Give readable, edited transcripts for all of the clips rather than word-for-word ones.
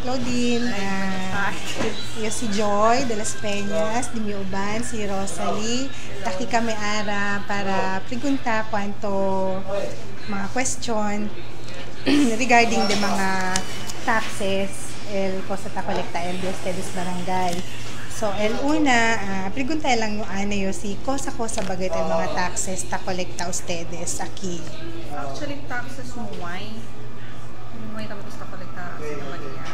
Claudine, yo si Joy de las Peñas, di mi uban, si Rosalie, taki kami ara para pregunta kwanto mga question regarding the mga taxes el cosa ta colecta el de ustedes barangay. So, el una, pregunta lang yung yo si cosa bagay el mga taxes ta colecta ustedes aquí. Actually, taxes mo may kami gusto kolekta sa Maria.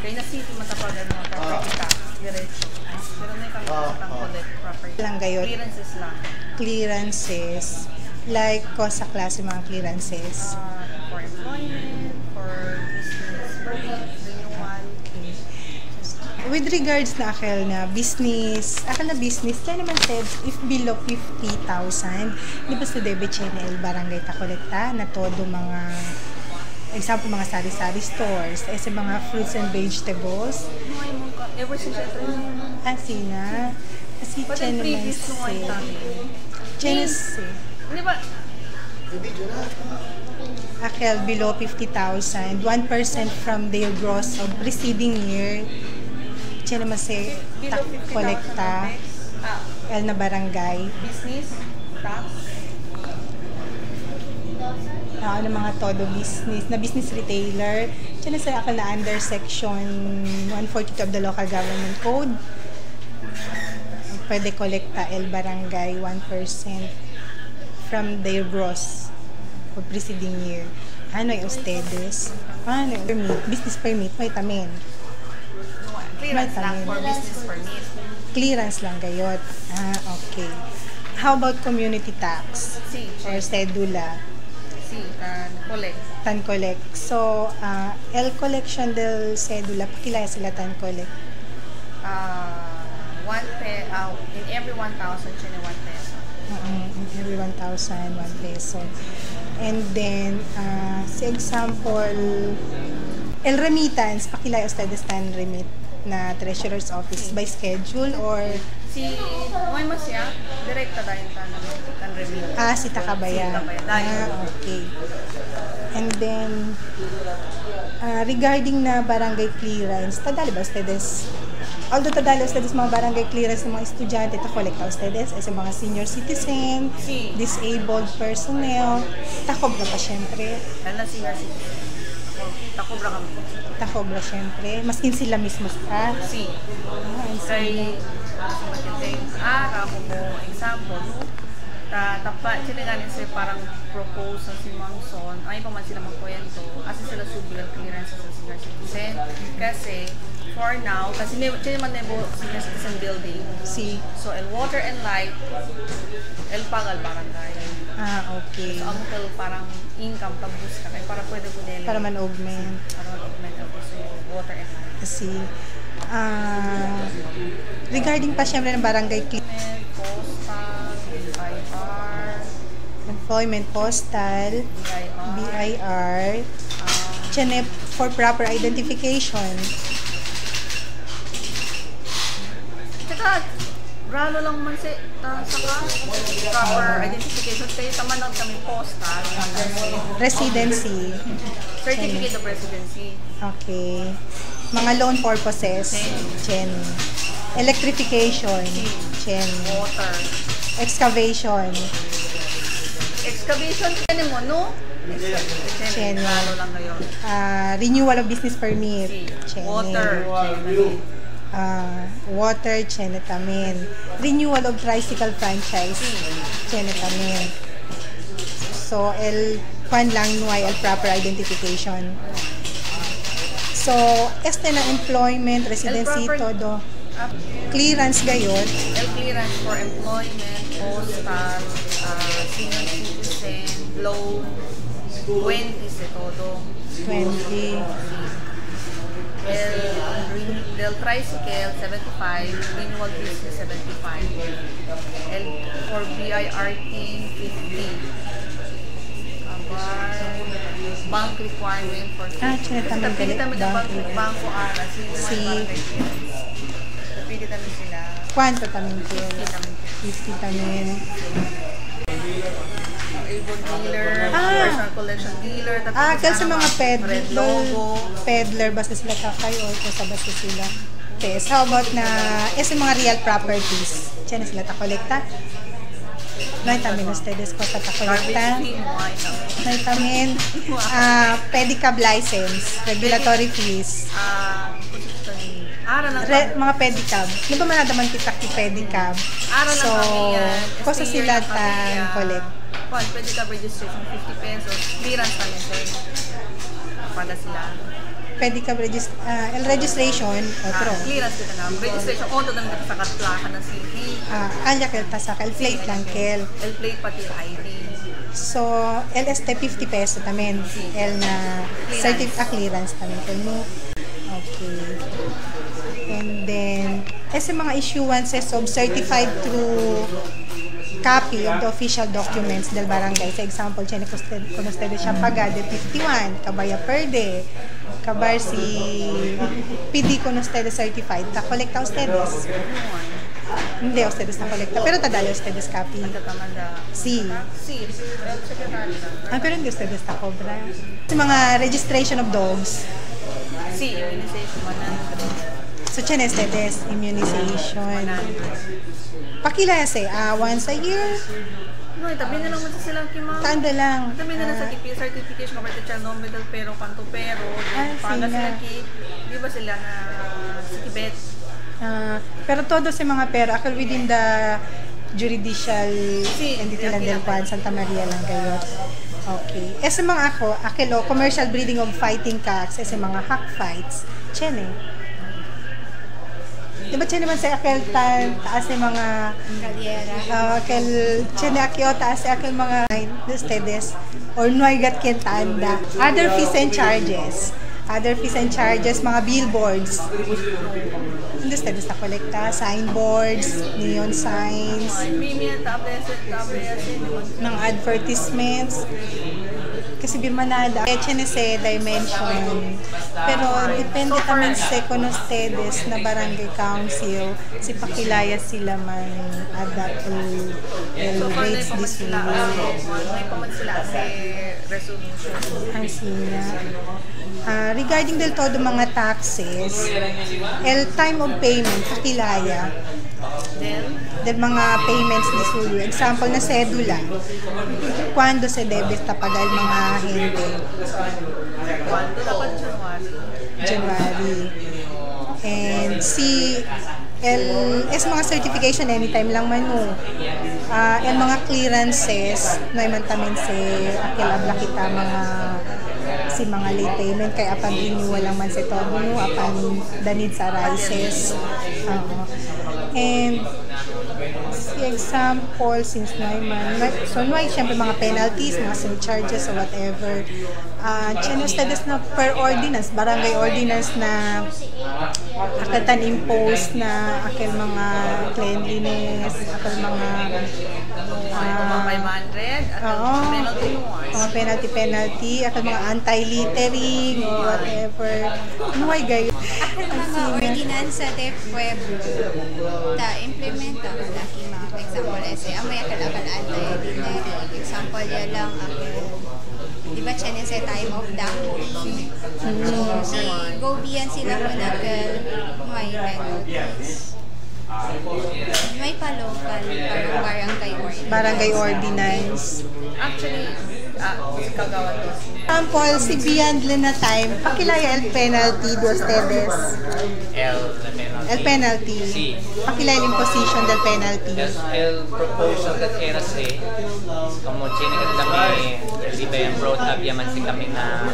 Kaya na city matapagan mo property tax diretso. Pero may kami gusto collect property. Lang gayot. Clearances lang. Clearances. Like, kosa klase mga clearances? For employment, for business permit, renewal. Okay. With regards na akal na business, kaya naman said, if below 50,000, di ba sa debit channel barangay ta kolekta na todo mga example, mga sari-sari stores, sa mga fruits and vegetables. Ever since I tried mo. Sina? Kasi But in previous nung ay tayo. Di ba? Akel, below 50,000, 1% from their gross of preceding year, Chena Mase, tak kolekta, el na barangay. Business, tax, ng mga todo business, na business retailer. Diyan sa akal na under section 142 of the local government code. Pwede kolekta el barangay 1% from their gross for preceding year. Ano yung ustedes? Ano yung permit? Business permit, may tamin. Clearance lang for business permit. Clearance lang gayot. Okay. How about community tax? Or cedula? Tan collect. So, el collection del cedula, pakilaya sila tan collect? In every 1,000, 1 peso. In every 1,000, 1 peso. And then, sa example, el remittance, pakilaya ustedes tan remit na treasurer's office by schedule or may masya, direkta dahil tan remit. Si Takabaya. Okay. And then, regarding na barangay clearance, tadali ba ustedes? Although tadali ustedes mga barangay clearance ng mga estudyante, ta-collecta ustedes sa mga senior citizen, disabled personnel, takobra pa syempre. Senior citizen. Takobra kami. Takobra syempre. Maskin sila mismo ka? Kay, ramo mo, example, no? Sila ganin sila parang propose si Mangson, ay pa man sila magkwento, kasi sila subilang clearance sa senior citizen. Kasi, for now, kasi sila man nebo senior citizen building. So, el water and light, el pagal barangay. Okay. So, ang parang income tabus ka kaya para pwede ko nila. Para man-augment. Para man-augment ako sa water and light. Kasi, regarding pa syempre ng barangay clearance, employment, postal, BIR, CHENEP for proper identification. Tsaka, ralo lang man saka proper identification. Kaya taman lang kami postal. Residency. Certificate of residency. Okay. Mga loan purposes. CHEN. Electrification. CHEN. Water. Excavation. Excavation mo, no? CHEN. Lang ngayon. Renewal of business permit. CHEN. Water, CHEN tamin. Renewal of tricycle franchise. CHEN tamin. So, kwan lang nuay el proper identification. So, na employment, residency, todo. Clearance gayon. Clearance for employment, postal, senior citizen, loan, 20 se todo. 20. Del tricycle, 75. Renewal business, 75. For BIRT, 50. Bank requirement for Pili kami ng bangko ara. Pili kami sila. Kwanto tamin 50 tamin. label dealer, personal collection dealer, kasi mga red logo. peddler basta sila kakay o kung sa basta sila. Yes, how about na mga real properties? Tiyan sila ta-kolekta? May tamin ustedes ko sa ta-kolekta. May tamin pedicab license, regulatory fees. Mga pedicab. Di ba manadaman kita ki pedicab? So, kosa sila ta-collect. Pedicab registration, 50 pesos. Clearance namin sir. Pada sila. Pedicab registration, otro. Clearance kita na. Registration, auto na kita sa katlakan ng CV. Alya kelta sa plate lang kel. Plate pati ID. So, LST 50 peso tamen. L na clearance tamen kel no. Okay. And then, mga issuances of certified through copy of the official documents del barangay. Sa example, tiyan kung ustedes siya pagade 51, kabaya per day. Kabar si PD kung ustedes certified. Ta-kolekta ustedes. Hindi ustedes na-kolekta. Pero tadali ustedes copy. Si. Pero hindi ustedes ta-cobra. Sa mga registration of dogs. Si, immunization 100. So, tiyan ustedes, immunization. Pakilaya once a year. No, tabi na lang mo silang kima. Tanda lang. Tabi na lang sa certification of child no middle pero kanto pero. Paga sila di ba sila na sa Tibet? Pero todo sa mga pero, akal within the judicial entity lang del Juan, Santa Maria lang kayo. Okay. Sa mga akilo, commercial breeding of fighting cocks, sa mga hack fights, tiyan Diba tiyan naman sa akil taas ng mga tiyan akil taas sa akil mga ustedes or nuaygat kentanda. Other fees and charges, mga billboards. Hindi ustedes na kolekta, signboards, neon signs, ng advertisements. Kasi birmanada, HNSE dimension. Pero depende naman sa kung ustedes na barangay council, si pakilaya sila man adapt rates this way. May paman sila sa resolution. Ang sina. Regarding del todo mga taxes, time of payment, pakilaya. Del mga payments ni suyo. Example na sedula. Cuando se debe tapagal mga gente? Cuando dapat January. And mga certification anytime lang man mo. And mga clearances na imantamin akil abla kita mga late payment kay apan renewal lang man sa todo no apan danid sa rises. And example, since siyempre mga penalties, mga surcharges or whatever. Ustedes na per ordinance, barangay ordinance na akatan impose na akil mga cleanliness, akil mga 500 at penalty, akil mga anti-littering or whatever. Gayo. Akil mga ordinance sa Pueblo ta-implement malaki mga example amay akal anti-littering. Example yan lang di ba siya sa time of damage. Si Gobian sila manakal may penalties. May pa-local barangay ordinance. Actually, kagawan to. Example, si Beyond na time, pakilaya el penalty de ustedes. El penalty. Sí. Pakilaya el imposition del penalty. El proposal that era como tiene que kami, di ba yung brought up yaman si kami na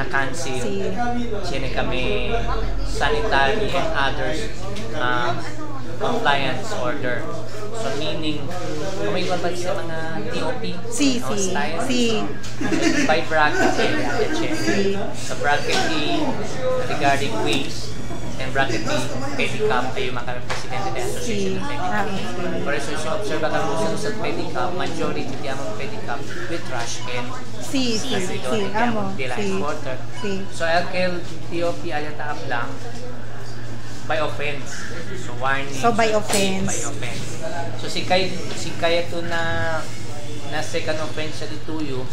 cancel. Tiene kami sanitary and others compliance order. So meaning, kumaigwan ba sa mga TOP? Si. By bracket sa bracket A regarding waste and bracket B pedicab ay yung mga presidente ng Association of Pedicab. Pero so observe ka kung sa pedicab, majority diyan ang pedicab with trash can. Amo. So LKL TOP ayata lang by offense. So warning. So, by offense. By offense. So si kaya to na second offense siya dituyo,